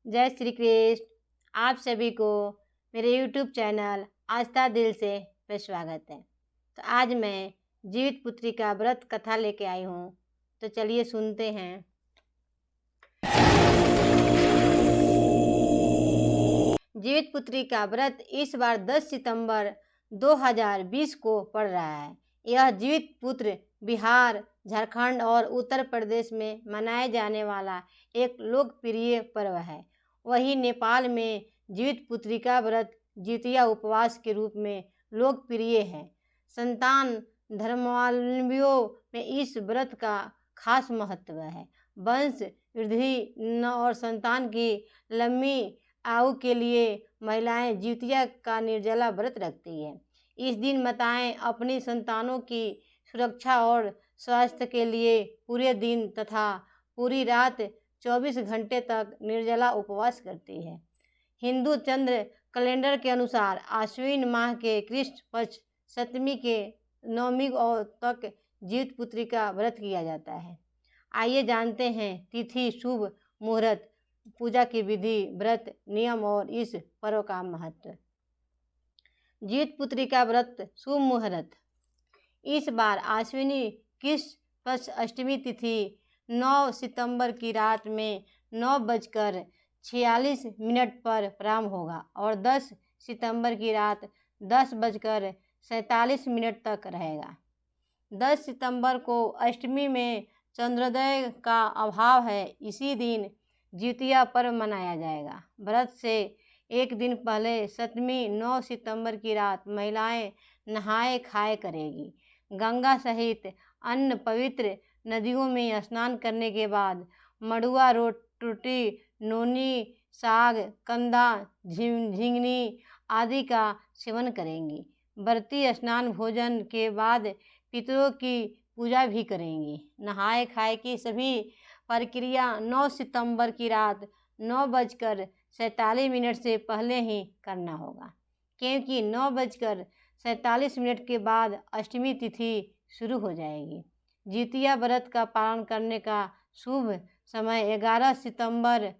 जय श्री कृष्ण। आप सभी को मेरे YouTube चैनल आस्था दिल से स्वागत है। तो आज मैं जीवित पुत्री का व्रत कथा लेके आई हूँ, तो चलिए सुनते हैं। जीवित पुत्री का व्रत इस बार 10 सितंबर 2020 को पड़ रहा है। यह जीवित पुत्र बिहार, झारखंड और उत्तर प्रदेश में मनाए जाने वाला एक लोकप्रिय पर्व है। वहीं नेपाल में जीवित पुत्री का व्रत जितिया उपवास के रूप में लोकप्रिय है। संतान धर्मावलंबियों में इस व्रत का खास महत्व है। वंश वृद्धि और संतान की लंबी आयु के लिए महिलाएं जितिया का निर्जला व्रत रखती है। इस दिन माताएं अपनी संतानों की सुरक्षा और स्वास्थ्य के लिए पूरे दिन तथा पूरी रात 24 घंटे तक निर्जला उपवास करती है। हिंदू चंद्र कैलेंडर के अनुसार आश्विन माह के कृष्ण पक्ष सप्तमी के नवमी तक जीवित पुत्री का व्रत किया जाता है। आइए जानते हैं तिथि, शुभ मुहूर्त, पूजा की विधि, व्रत नियम और इस पर्व का महत्व। जीवित पुत्री का व्रत शुभ मुहूर्त। इस बार आश्विनी कृष्ण पक्ष अष्टमी तिथि 9 सितंबर की रात में 9:46 पर प्रारंभ होगा और 10 सितंबर की रात 10:47 तक रहेगा। 10 सितंबर को अष्टमी में चंद्रोदय का अभाव है। इसी दिन जितिया पर्व मनाया जाएगा। व्रत से एक दिन पहले सप्तमी 9 सितंबर की रात महिलाएं नहाए खाए करेगी। गंगा सहित अन्य पवित्र नदियों में स्नान करने के बाद मड़ुआ रोटी, नोनी, साग, कंदा, झिंगनी आदि का सेवन करेंगी। व्रती स्नान भोजन के बाद पितरों की पूजा भी करेंगी। नहाए खाए की सभी प्रक्रिया 9 सितंबर की रात 9:47 से पहले ही करना होगा, क्योंकि 9:47 के बाद अष्टमी तिथि शुरू हो जाएगी। जितिया व्रत का पालन करने का शुभ समय 11 सितंबर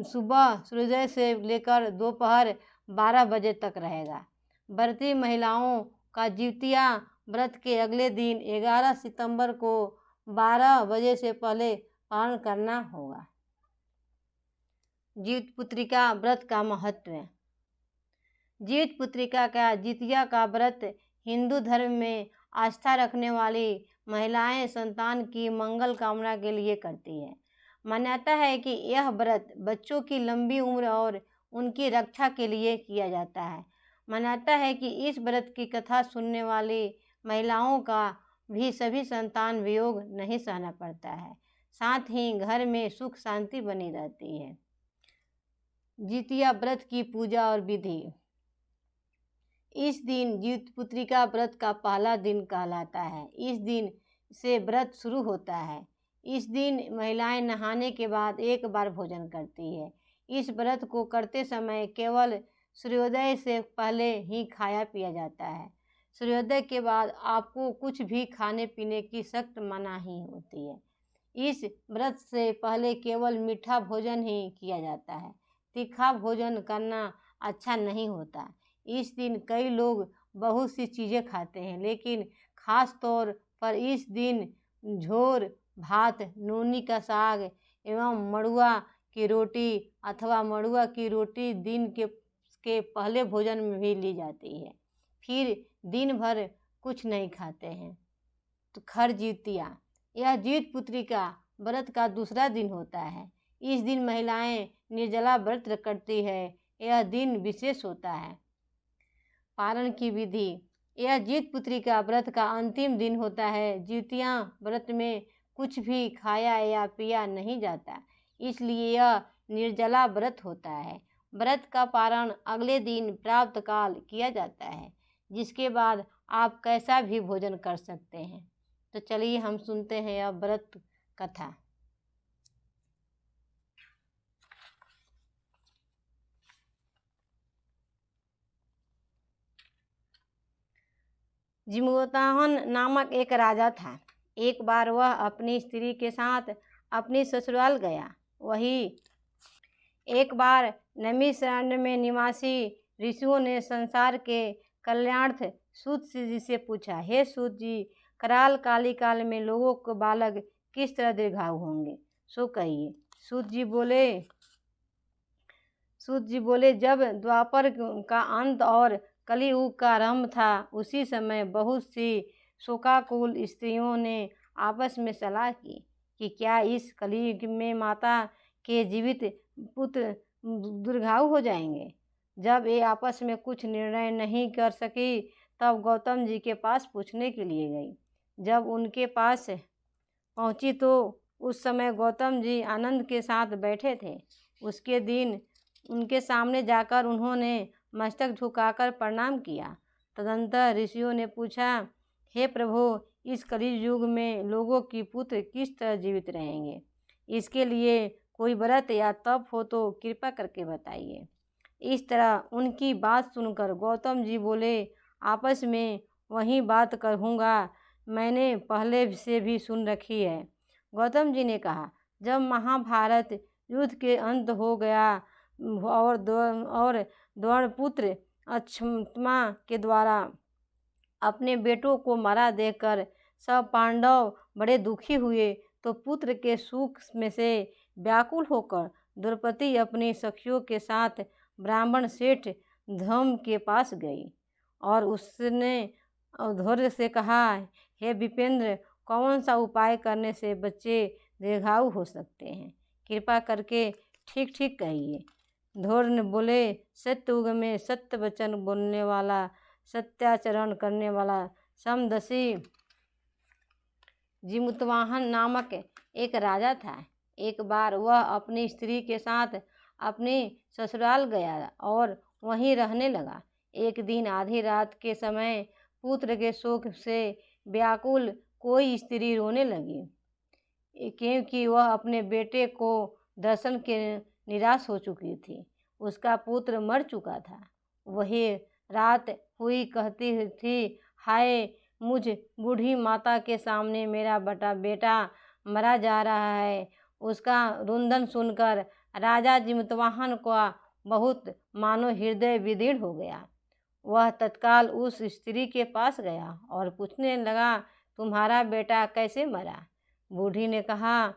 सुबह सूर्योदय से लेकर दोपहर 12 बजे तक रहेगा। व्रती महिलाओं का जितिया व्रत के अगले दिन 11 सितंबर को 12 बजे से पहले पालन करना होगा। जीवित पुत्रिका व्रत का महत्व। जीवित पुत्रिका का जितिया का व्रत हिंदू धर्म में आस्था रखने वाली महिलाएं संतान की मंगल कामना के लिए करती है। मान्यता है कि यह व्रत बच्चों की लंबी उम्र और उनकी रक्षा के लिए किया जाता है। मान्यता है कि इस व्रत की कथा सुनने वाली महिलाओं का भी सभी संतान वियोग नहीं सहना पड़ता है, साथ ही घर में सुख शांति बनी रहती है। जितिया व्रत की पूजा और विधि। इस दिन जीवित पुत्रिका व्रत का पहला दिन कहलाता है। इस दिन से व्रत शुरू होता है। इस दिन महिलाएं नहाने के बाद एक बार भोजन करती है। इस व्रत को करते समय केवल सूर्योदय से पहले ही खाया पिया जाता है। सूर्योदय के बाद आपको कुछ भी खाने पीने की सख्त मनाही होती है। इस व्रत से पहले केवल मीठा भोजन ही किया जाता है। तीखा भोजन करना अच्छा नहीं होता। इस दिन कई लोग बहुत सी चीज़ें खाते हैं, लेकिन खास तौर पर इस दिन झोर भात, नोनी का साग एवं मड़ुआ की रोटी अथवा मड़ुआ की रोटी दिन के पहले भोजन में भी ली जाती है। फिर दिन भर कुछ नहीं खाते हैं। तो खर जितिया, यह जीवित पुत्री का व्रत का दूसरा दिन होता है। इस दिन महिलाएं निर्जला व्रत करती है। यह दिन विशेष होता है। पारण की विधि। यह जीवित पुत्री का व्रत का अंतिम दिन होता है। जितिया व्रत में कुछ भी खाया या पिया नहीं जाता, इसलिए यह निर्जला व्रत होता है। व्रत का पारण अगले दिन प्रातःकाल किया जाता है, जिसके बाद आप कैसा भी भोजन कर सकते हैं। तो चलिए हम सुनते हैं अब व्रत कथा। जिमोताहन नामक एक राजा था। एक बार वह अपनी स्त्री के साथ अपनी ससुराल गया। वही एक बार नैमिषारण्य में निवासी ऋषियों ने संसार के कल्याणार्थ सूत जी से पूछा, हे सूत जी, कराल काली काल में लोगों को बालक किस तरह दीर्घायु होंगे, सो कहिए। सूत जी बोले, जब द्वापर का अंत और कलियुग का आरंभ था, उसी समय बहुत सी शोकाकुल स्त्रियों ने आपस में सलाह की कि क्या इस कलियुग में माता के जीवित पुत्र दीर्घायु हो जाएंगे। जब ये आपस में कुछ निर्णय नहीं कर सकी, तब गौतम जी के पास पूछने के लिए गई। जब उनके पास पहुंची तो उस समय गौतम जी आनंद के साथ बैठे थे। उसके दिन उनके सामने जाकर उन्होंने मस्तक झुकाकर प्रणाम किया। तदंतर ऋषियों ने पूछा, हे प्रभु, इस कलियुग में लोगों की पुत्र किस तरह जीवित रहेंगे? इसके लिए कोई व्रत या तप हो तो कृपा करके बताइए। इस तरह उनकी बात सुनकर गौतम जी बोले, आपस में वही बात कहूँगा, मैंने पहले से भी सुन रखी है। गौतम जी ने कहा, जब महाभारत युद्ध के अंत हो गया और द्रोणपुत्र अक्षमा के द्वारा अपने बेटों को मारा देखकर सब पांडव बड़े दुखी हुए, तो पुत्र के सुख में से व्याकुल होकर द्रौपदी अपनी सखियों के साथ ब्राह्मण सेठ धर्म के पास गई और उसने धैर्य से कहा, हे विपेंद्र, कौन सा उपाय करने से बच्चे दीर्घायु हो सकते हैं? कृपा करके ठीक ठीक कहिए। धैर्य ने बोले, सत्ययुग में सत्य वचन बोलने वाला, सत्याचरण करने वाला समदर्शी जिमुतवाहन नामक एक राजा था। एक बार वह अपनी स्त्री के साथ अपने ससुराल गया और वहीं रहने लगा। एक दिन आधी रात के समय पुत्र के शोक से व्याकुल कोई स्त्री रोने लगी, क्योंकि वह अपने बेटे को दर्शन के निराश हो चुकी थी। उसका पुत्र मर चुका था। वही रात हुई कहती थी, हाय, मुझ बूढ़ी माता के सामने मेरा बेटा मरा जा रहा है। उसका रुंदन सुनकर राजा जिमुतवाहन का बहुत मानो हृदय विदीर्ण हो गया। वह तत्काल उस स्त्री के पास गया और पूछने लगा, तुम्हारा बेटा कैसे मरा? बूढ़ी ने कहा,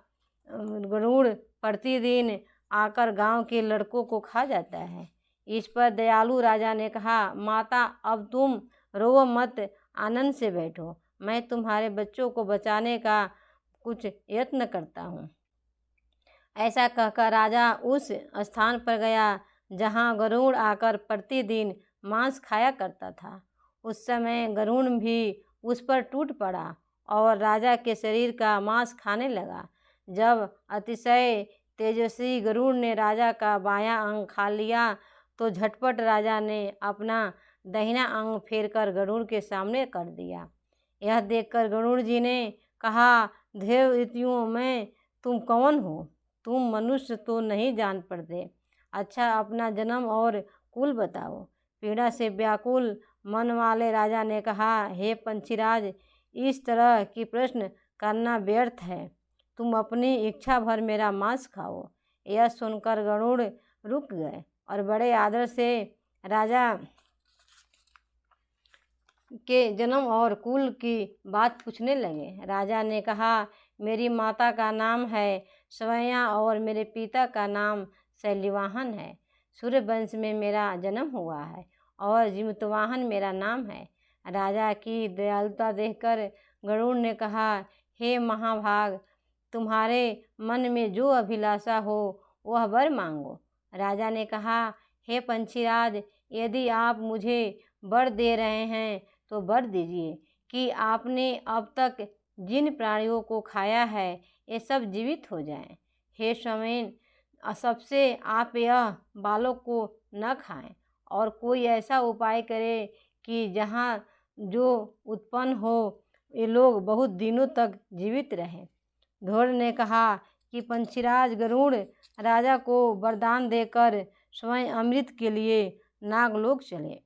गरुड़ प्रतिदिन आकर गांव के लड़कों को खा जाता है। इस पर दयालु राजा ने कहा, माता, अब तुम रो मत, आनंद से बैठो, मैं तुम्हारे बच्चों को बचाने का कुछ यत्न करता हूँ। ऐसा कहकर राजा उस स्थान पर गया जहाँ गरुड़ आकर प्रतिदिन मांस खाया करता था। उस समय गरुड़ भी उस पर टूट पड़ा और राजा के शरीर का मांस खाने लगा। जब अतिशय तेजस्वी गरुड़ ने राजा का बायां अंग खा लिया, तो झटपट राजा ने अपना दाहिना अंग फेरकर गरुड़ के सामने कर दिया। यह देखकर गरुड़ जी ने कहा, देवइतियों में तुम कौन हो? तुम मनुष्य तो नहीं जान पड़ते। अच्छा, अपना जन्म और कुल बताओ। पीड़ा से व्याकुल मन वाले राजा ने कहा, हे पंछीराज, इस तरह की प्रश्न करना व्यर्थ है। तुम अपनी इच्छा भर मेरा मांस खाओ। यह सुनकर गरुड़ रुक गए और बड़े आदर से राजा के जन्म और कुल की बात पूछने लगे। राजा ने कहा, मेरी माता का नाम है स्वया और मेरे पिता का नाम शैलवाहन है। सूर्यवंश में मेरा जन्म हुआ है और जिमुतवाहन मेरा नाम है। राजा की दयालुता देखकर गरुड़ ने कहा, हे महाभाग, तुम्हारे मन में जो अभिलाषा हो वह वर मांगो। राजा ने कहा, हे पंछीराज, यदि आप मुझे वर दे रहे हैं तो वर दीजिए कि आपने अब तक जिन प्राणियों को खाया है ये सब जीवित हो जाएं। हे स्वामिन, सबसे आप यह बालक को न खाएं और कोई ऐसा उपाय करे कि जहाँ जो उत्पन्न हो ये लोग बहुत दिनों तक जीवित रहें। धैर्य ने कहा कि पंछीराज गरुड़ राजा को वरदान देकर स्वयं अमृत के लिए नागलोक चले।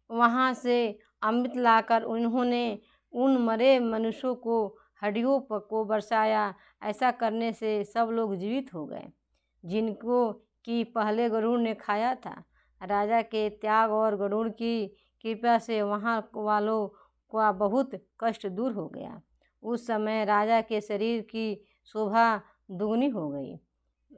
वहाँ से अमृत लाकर उन्होंने उन मरे मनुष्यों को हड्डियों को बरसाया। ऐसा करने से सब लोग जीवित हो गए। जिनको कि पहले गरुड़ ने खाया था। राजा के त्याग और गरुड़ की कृपा से वहाँ वालों का बहुत कष्ट दूर हो गया। उस समय राजा के शरीर की शोभा दुगनी हो गई।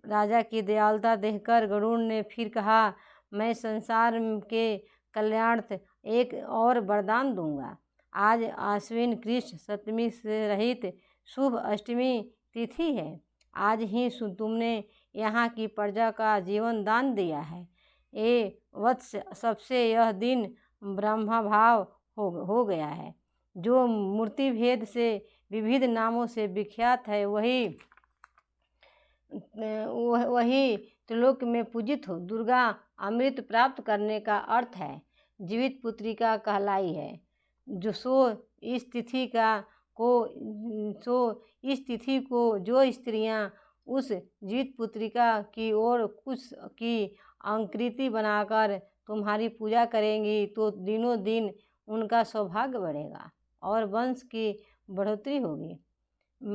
राजा की दयालुता देखकर गरुड़ ने फिर कहा, मैं संसार के कल्याणार्थ एक और वरदान दूंगा। आज आश्विन कृष्ण सप्तमी से रहित शुभ अष्टमी तिथि है। आज ही तुमने यहाँ की प्रजा का जीवन दान दिया है। ये वत्स सबसे यह दिन ब्रह्मभाव हो गया है। जो मूर्ति भेद से विविध नामों से विख्यात है वही त्रिलोक में पूजित हो। दुर्गा अमृत प्राप्त करने का अर्थ है जीवित पुत्रिका कहलाई है। इस तिथि को जो स्त्रियां उस जीवित पुत्रिका की ओर कुछ की आकृति बनाकर तुम्हारी पूजा करेंगी तो दिनों दिन उनका सौभाग्य बढ़ेगा और वंश की बढ़ोतरी होगी।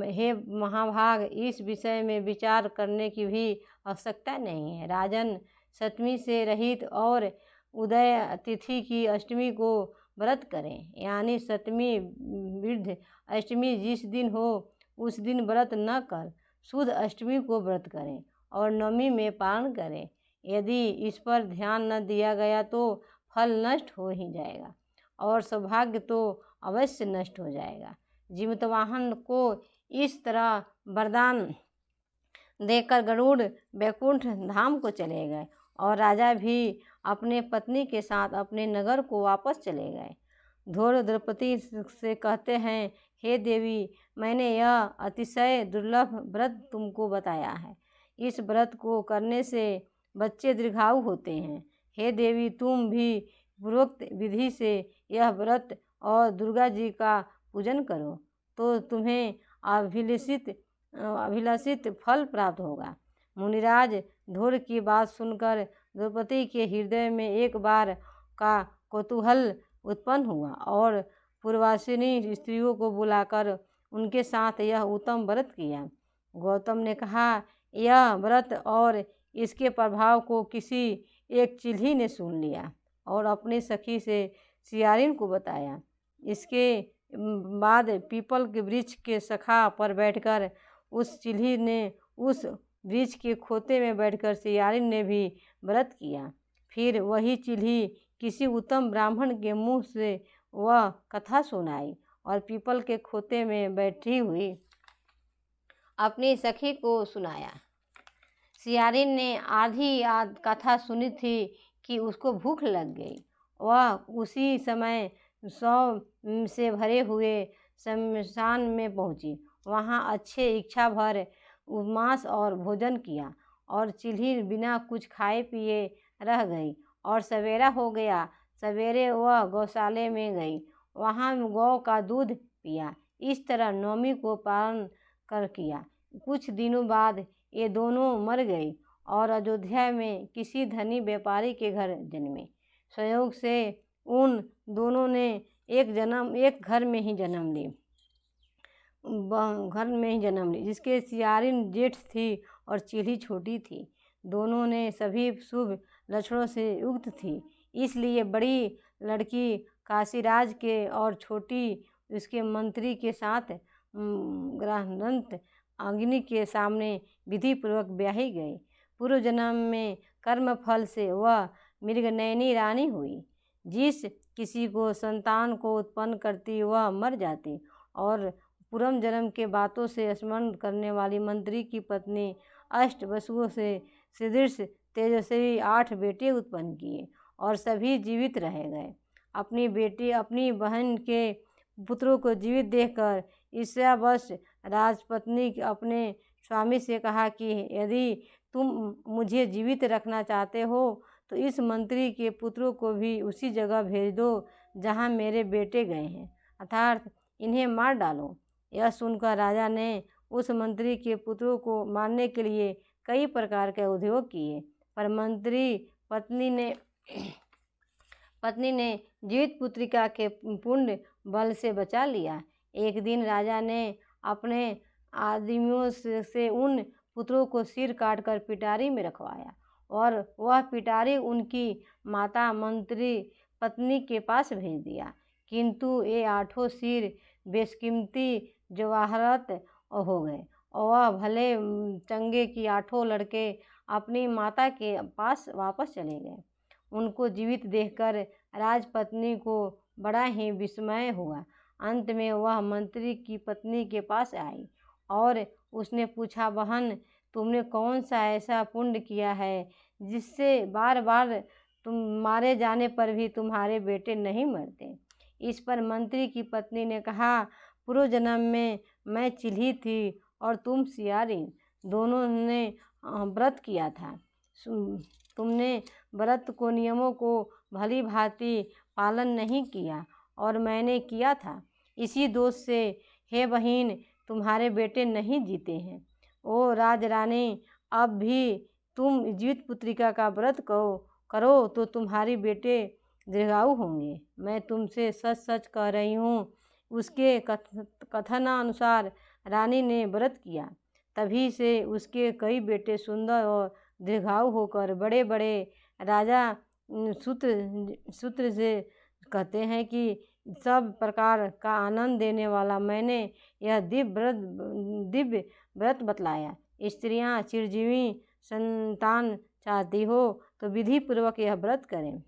हे महाभाग, इस विषय में विचार करने की भी आवश्यकता नहीं है। राजन, सप्तमी से रहित और उदय तिथि की अष्टमी को व्रत करें, यानी सप्तमी वृद्ध अष्टमी जिस दिन हो उस दिन व्रत न कर शुद्ध अष्टमी को व्रत करें और नवमी में पारण करें। यदि इस पर ध्यान न दिया गया तो फल नष्ट हो ही जाएगा और सौभाग्य तो अवश्य नष्ट हो जाएगा। जीवितवाहन को इस तरह वरदान देकर गरुड़ वैकुंठ धाम को चले गए और राजा भी अपने पत्नी के साथ अपने नगर को वापस चले गए। धोर द्रौपदी से कहते हैं, हे देवी, मैंने यह अतिशय दुर्लभ व्रत तुमको बताया है। इस व्रत को करने से बच्चे दीर्घायु होते हैं। हे देवी, तुम भी पूर्वोक्त विधि से यह व्रत और दुर्गा जी का पूजन करो तो तुम्हें अभिलषित फल प्राप्त होगा। मुनिराज, धोर की बात सुनकर द्रौपदी के हृदय में एक बार का कौतूहल उत्पन्न हुआ और पूर्ववासिनी स्त्रियों को बुलाकर उनके साथ यह उत्तम व्रत किया। गौतम ने कहा, यह व्रत और इसके प्रभाव को किसी एक चिल्ही ने सुन लिया और अपनी सखी से सियारिन को बताया। इसके बाद पीपल के वृक्ष के शाखा पर बैठकर उस चिल्ही ने उस वृक्ष के खोते में बैठकर सियारिन ने भी व्रत किया। फिर वही चिल्ही किसी उत्तम ब्राह्मण के मुंह से वह कथा सुनाई और पीपल के खोते में बैठी हुई अपनी सखी को सुनाया। सियारिन ने आधी कथा सुनी थी कि उसको भूख लग गई। वह उसी समय शव से भरे हुए शमशान में पहुंची। वहां अच्छे इच्छा भर मांस और भोजन किया और चिल्ही बिना कुछ खाए पिए रह गई और सवेरा हो गया। सवेरे वह गौशाले में गई, वहां गौ का दूध पिया। इस तरह नवमी को पालन कर किया। कुछ दिनों बाद ये दोनों मर गई और अयोध्या में किसी धनी व्यापारी के घर जन्मे। संयोग से उन दोनों ने एक घर में ही जन्म ली, जिसके सियारिन जेठ थी और चिल्ही छोटी थी। दोनों ने सभी शुभ लक्षणों से युक्त थी, इसलिए बड़ी लड़की काशीराज के और छोटी उसके मंत्री के साथ ग्रहणंत अग्नि के सामने विधि पूर्वक ब्याही गई। पूर्व जन्म में कर्म फल से वह मृगनयनी रानी हुई। जिस किसी को संतान को उत्पन्न करती वह मर जाती और पूर्व जन्म के बातों से स्मरण करने वाली मंत्री की पत्नी अष्ट वसुओं से सदृश तेजस्वी 8 बेटे उत्पन्न किए और सभी जीवित रह गए। अपनी बहन के पुत्रों को जीवित देखकर ईर्ष्यावश राजपत्नी अपने स्वामी से कहा कि यदि तुम मुझे जीवित रखना चाहते हो तो इस मंत्री के पुत्रों को भी उसी जगह भेज दो जहाँ मेरे बेटे गए हैं, अर्थात इन्हें मार डालो। यह सुनकर राजा ने उस मंत्री के पुत्रों को मारने के लिए कई प्रकार के उद्योग किए, पर मंत्री पत्नी ने जीवित पुत्रिका के पुण्य बल से बचा लिया। एक दिन राजा ने अपने आदमियों से उन पुत्रों को सिर काटकर पिटारी में रखवाया और वह पिटारी उनकी माता मंत्री पत्नी के पास भेज दिया। किंतु ये 8 सिर बेशकीमती जवाहरात हो गए और वह भले चंगे कि 8 लड़के अपनी माता के पास वापस चले गए। उनको जीवित देखकर राजपत्नी को बड़ा ही विस्मय हुआ। अंत में वह मंत्री की पत्नी के पास आई और उसने पूछा, बहन, तुमने कौन सा ऐसा पुण्य किया है जिससे बार बार तुम मारे जाने पर भी तुम्हारे बेटे नहीं मरते? इस पर मंत्री की पत्नी ने कहा, पूर्व जन्म में मैं चिल्ही थी और तुम सियारी, दोनों ने व्रत किया था। तुमने व्रत को नियमों को भली भांति पालन नहीं किया और मैंने किया था। इसी दोष से हे बहन, तुम्हारे बेटे नहीं जीते हैं। ओ राजरानी, अब भी तुम जीवित पुत्रिका का व्रत करो तो तुम्हारे बेटे दीर्घायु होंगे। मैं तुमसे सच सच कह रही हूँ। उसके कथनानुसार रानी ने व्रत किया, तभी से उसके कई बेटे सुंदर और दीर्घायु होकर बड़े बड़े राजा सूत्र से कहते हैं कि सब प्रकार का आनंद देने वाला मैंने यह दिव्य व्रत बतलाया। स्त्रियां चिरंजीवी संतान चाहती हो तो विधि पूर्वक यह व्रत करें।